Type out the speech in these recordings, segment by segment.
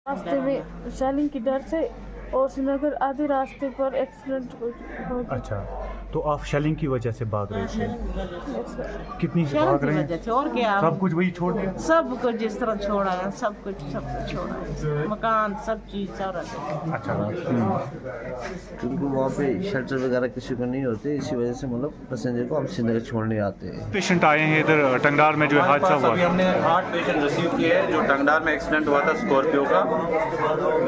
रास्ते में शेलिंग की डर से और श्रीनगर आधे रास्ते पर एक्सीडेंट हो गया। अच्छा, तो आप शेलिंग की वजह से भाग रहे थे? Yes, sir। कितनी शर्म भाग की रहे वजह हैं? से और क्या। सब कुछ वही छोड़ दिया? सब कुछ जिस तरह छोड़ा है, सब कुछ छोड़ा है, मकान सब चीज सारा। अच्छा। क्योंकि वहाँ पे शेल्टर वगैरह किसी को नहीं होते, इसी वजह से मतलब पैसेंजर को हम श्रीनगर छोड़ने आते हैं। पेशेंट आए हैं इधर टंगडार में जो हादसा हुआ अभी हमने 8 पेशेंट रिसीव किए हैं। जो टंगडार में एक्सीडेंट हुआ था स्कॉर्पियो का,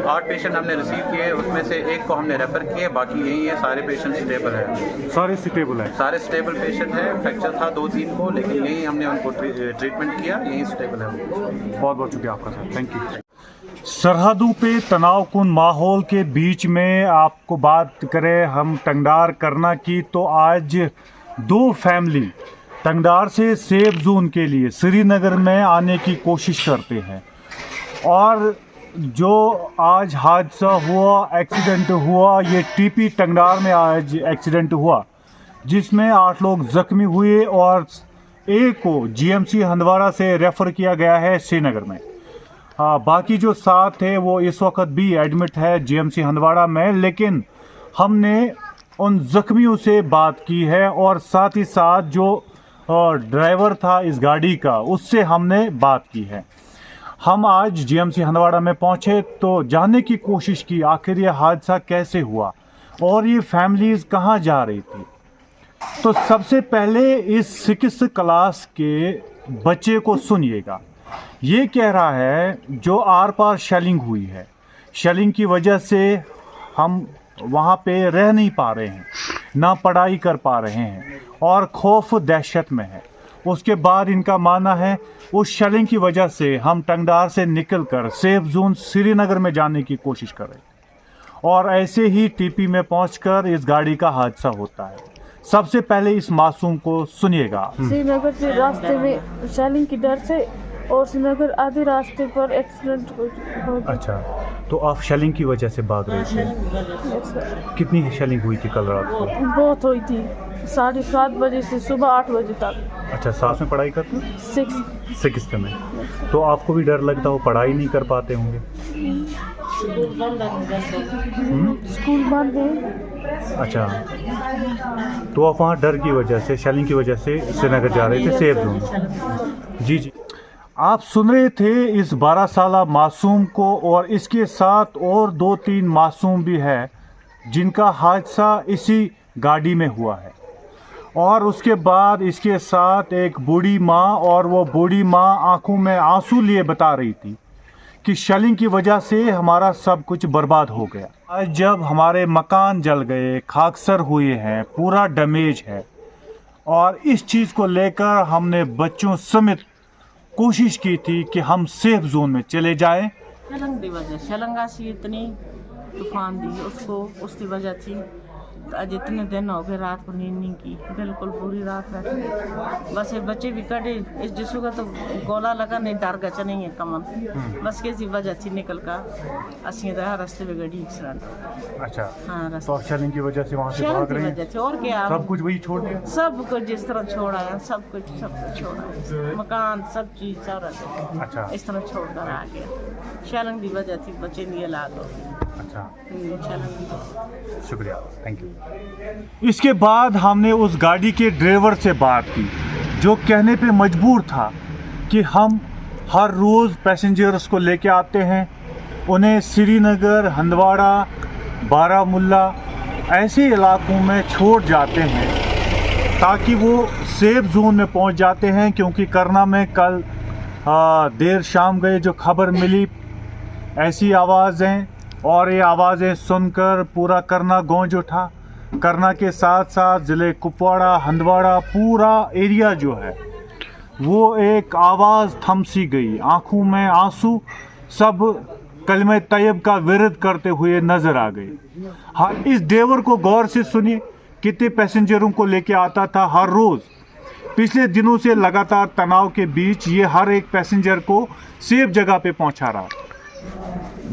8 पेशेंट हमने रिसीव किए, उसमें से एक को हमने रेफर किए, बाकी यही है, सारे पेशेंट स्टेबल है। सारे स्टेबल है? सारे स्टेबल पेशेंट हैं। फ्रैक्चर था 2-3 को, लेकिन यही हमने उनको ट्रीटमेंट किया, यही स्टेबल है। बहुत बहुत शुक्रिया आपका सर, थैंक यू। सरहदों पे तनावपूर्ण माहौल के बीच में आपको बात करें हम टंगडार करना की, तो आज 2 फैमिली टंगडार से सेफ जोन के लिए श्रीनगर में आने की कोशिश करते हैं। और जो आज हादसा हुआ, एक्सीडेंट हुआ, ये टीपी टंगडार में आज एक्सीडेंट हुआ जिसमें 8 लोग जख्मी हुए और एक को जीएमसी हंदवाड़ा से रेफ़र किया गया है श्रीनगर में। बाकी जो 7 थे वो इस वक्त भी एडमिट है जीएमसी हंदवाड़ा में, लेकिन हमने उन जख्मियों से बात की है और साथ ही साथ जो ड्राइवर था इस गाड़ी का उससे हमने बात की है। हम आज जीएमसी हंदवाड़ा में पहुंचे तो जानने की कोशिश की आखिर ये हादसा कैसे हुआ और ये फैमिलीज़ कहाँ जा रही थी। तो सबसे पहले इस 6th क्लास के बच्चे को सुनिएगा। ये कह रहा है जो आर पार शेलिंग हुई है, शेलिंग की वजह से हम वहाँ पे रह नहीं पा रहे हैं, ना पढ़ाई कर पा रहे हैं और खौफ दहशत में है। उसके बाद इनका मानना है उस शेलिंग की वजह से हम टंगडार से निकलकर सेफ जोन श्रीनगर में जाने की कोशिश कर रहे थे और ऐसे ही टीपी में पहुंचकर इस गाड़ी का हादसा होता है। सबसे पहले इस मासूम को सुनिएगा। श्रीनगर से रास्ते में शेलिंग की डर से और श्रीनगर आधे रास्ते पर एक्सीडेंट हो गया। अच्छा, तो आप शेलिंग की वजह से भाग रहे थे? Yes, sir। कितनी शेलिंग हुई थी कल रात को? बहुत हुई थी, 7:30 बजे से सुबह 8 बजे तक। अच्छा, साथ में पढ़ाई करते? 6th में। तो आपको भी डर लगता हो, पढ़ाई नहीं कर पाते होंगे? स्कूल बंद है। अच्छा, तो आप वहाँ डर की वजह से, शेलिंग की वजह से श्रीनगर जा रहे थे सेफ जोन। जी जी, आप सुन रहे थे इस 12 साला मासूम को और इसके साथ और 2-3 मासूम भी है जिनका हादसा इसी गाड़ी में हुआ है। और उसके बाद इसके साथ एक बूढ़ी माँ, और वो बूढ़ी माँ आंखों में आंसू लिए बता रही थी कि शेलिंग की वजह से हमारा सब कुछ बर्बाद हो गया। आज जब हमारे मकान जल गए, खाकसर हुए हैं, पूरा डैमेज है, और इस चीज़ को लेकर हमने बच्चों समेत कोशिश की थी कि हम सेफ जोन में चले जाएं। शेलंग की वजह, शेलंगा सी इतनी तूफान दी उसको, उसकी वजह थी। तो आज इतने दिन हो गए रात को नींद नहीं की, बिल्कुल पूरी रात बैठे। बस ये बच्चे भी कटे, इस जिसू का तो गोला लगा नहीं, डर गचा नहीं है कमन। बस किसी वजह थी निकल का असी रास्ते में गड़ी एक्सीडेंट। अच्छा, हाँ, तो आप शेलिंग की वजह से वहाँ से भाग रहे हैं? वजह थी और क्या। सब कुछ वही छोड़ दिया? सब कुछ जिस तरह छोड़ा है, सब कुछ छोड़ा है, मकान सब चीज सारा। अच्छा, इस तरह छोड़कर आ गया। शेलिंग की वजह थी, बच्चे नहीं ला दो। अच्छा, शेलिंग की शुक्रिया, थैंक यू। इसके बाद हमने उस गाड़ी के ड्राइवर से बात की जो कहने पे मजबूर था कि हम हर रोज़ पैसेंजर्स को लेके आते हैं, उन्हें श्रीनगर, हंदवाड़ा, बारामुल्ला ऐसे इलाकों में छोड़ जाते हैं ताकि वो सेफ जोन में पहुंच जाते हैं। क्योंकि करना में कल देर शाम गए जो खबर मिली, ऐसी आवाज़ें, और ये आवाज़ें सुनकर पूरा करना गूंज उठा। करना के साथ साथ ज़िले कुपवाड़ा, हंदवाड़ा, पूरा एरिया जो है वो एक आवाज़ थम सी गई। आंखों में आंसू, सब कलमे तैयब का विरोध करते हुए नज़र आ गए। हाँ, इस ड्राइवर को गौर से सुनिए, कितने पैसेंजरों को लेके आता था हर रोज़। पिछले दिनों से लगातार तनाव के बीच ये हर एक पैसेंजर को सेफ जगह पे पहुंचा रहा।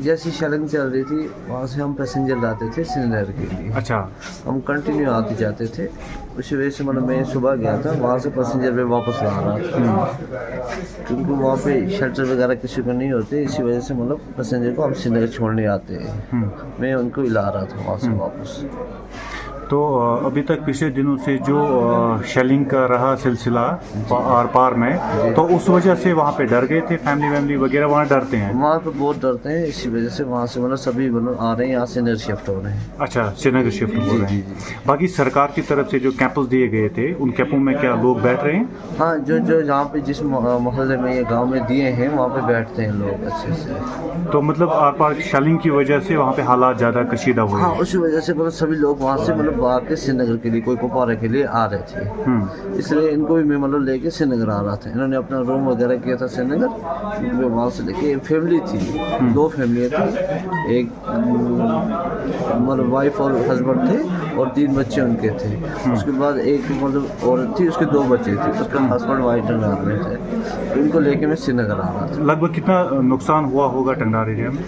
जैसी शेलिंग चल रही थी वहाँ से हम पैसेंजर लाते थे श्रीनगर के लिए। अच्छा, हम कंटिन्यू आते जाते थे, उसी वजह से मतलब मैं सुबह गया था, वहाँ से पैसेंजर पे वापस ला रहा था क्योंकि वहाँ पे शेल्टर वगैरह किसी को नहीं होते, इसी वजह से मतलब पैसेंजर को हम श्रीनगर छोड़ने आते हैं। मैं उनको ही ला रहा था वहाँ से वापस। तो अभी तक पिछले दिनों से जो शेलिंग का रहा सिलसिला आर पार में, तो उस वजह से वहाँ पे डर गए थे, फैमिली वगैरह वहाँ डरते हैं? वहाँ पे बहुत डरते हैं, इसी वजह से वहाँ से मतलब सभी मतलब आ रहे हैं, यहाँ श्रीनगर शिफ्ट हो रहे हैं। अच्छा, श्रीनगर शिफ्ट हो रहे हैं। बाकी सरकार की तरफ से जो कैंपस दिए गए थे, उन कैंपों में क्या लोग बैठ रहे हैं? हाँ, जो जहाँ पे जिस मोहल्ले में या गांव में दिए हैं वहाँ पे बैठते हैं लोग अच्छे से। तो मतलब आर पार शेलिंग की वजह से वहाँ पे हालात ज़्यादा कशीदा हुए? हाँ, उसी वजह से मतलब सभी लोग वहाँ से मतलब आके श्रीनगर के लिए, कोई कुपवारा के लिए आ रहे थे, इसलिए इनको भी मैं मतलब लेके श्रीनगर आ रहा था। इन्होंने अपना रूम वगैरह किया था श्रीनगर, मैं वहाँ से लेके फैमिली थी, 2 फैमिलियाँ थी, एक मतलब वाइफ और हस्बैंड थे और 3 बच्चे उनके थे। उसके बाद एक मतलब औरत थी, उसके 2 बच्चे थे, उसका हस्बैंड वाइफ में रहे थे। इनको लेके मैं श्रीनगर आ रहा था। लगभग कितना नुकसान हुआ होगा टंगडार एरिया में?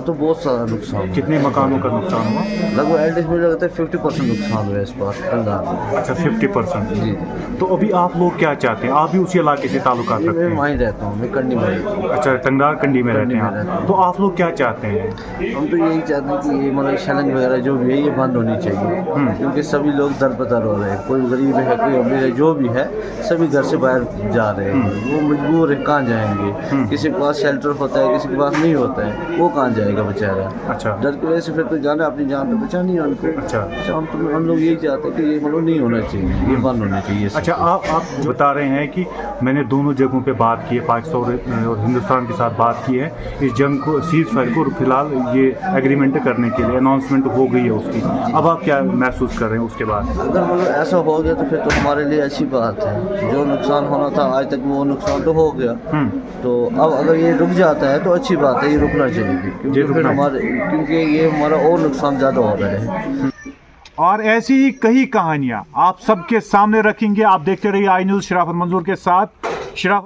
तो बहुत सारा नुकसान। कितने मकानों का नुकसान हुआ? लगभग एवरेज में लगता है 50% नुकसान हुआ इस बार टंगडार में। अच्छा, 50%। जी। तो अभी आप लोग क्या चाहते हैं? आप भी उसी इलाके से ताल्लुकात रखते मैं हैं? वहीं रहता हूँ, मैं कंडी में रहता हूँ। अच्छा, टंगडार कंडी में रहते कंडी में हैं रहता आप। हूँ। तो आप लोग क्या चाहते हैं? हम तो यही चाहते हैं कि ये मतलब शेलिंग वगैरह जो भी है ये बंद होनी चाहिए, क्योंकि सभी लोग दरबदर हो रहे हैं। कोई गरीब है, कोई अमीर है, जो भी है सभी घर से बाहर जा रहे हैं। वो मजबूर है, कहाँ जाएंगे? किसी के पास शेल्टर होता है, किसी के पास नहीं होता है, वो कहाँ जाएगा बेचारा? अच्छा, डर की वजह से फिर तो जाना, अपनी जान तो बचानी है उनको। अच्छा। हम लोग यही चाहते हैं कि ये मतलब नहीं होना चाहिए, ये बंद होना चाहिए। अच्छा, आप बता रहे हैं कि मैंने दोनों जगहों पे बात की है, पाकिस्तान और हिंदुस्तान के साथ बात की है इस जंग को, सीज फायर को फिलहाल ये एग्रीमेंट करने के लिए अनाउंसमेंट हो गई है उसकी। अब आप क्या महसूस कर रहे हैं उसके बाद? अगर मतलब ऐसा हो गया तो फिर तो हमारे लिए अच्छी बात है। जो नुकसान होना था आज तक वो नुकसान तो हो गया, तो अब अगर ये रुक जाता है तो अच्छी बात है, ये रुकना चाहिए, क्योंकि ये हमारा और नुकसान ज़्यादा हो रहा है। और ऐसी ही कई कहानियां आप सबके सामने रखेंगे। आप देखते रहिए आई न्यूज़ शराफत मंजूर के साथ। शराफत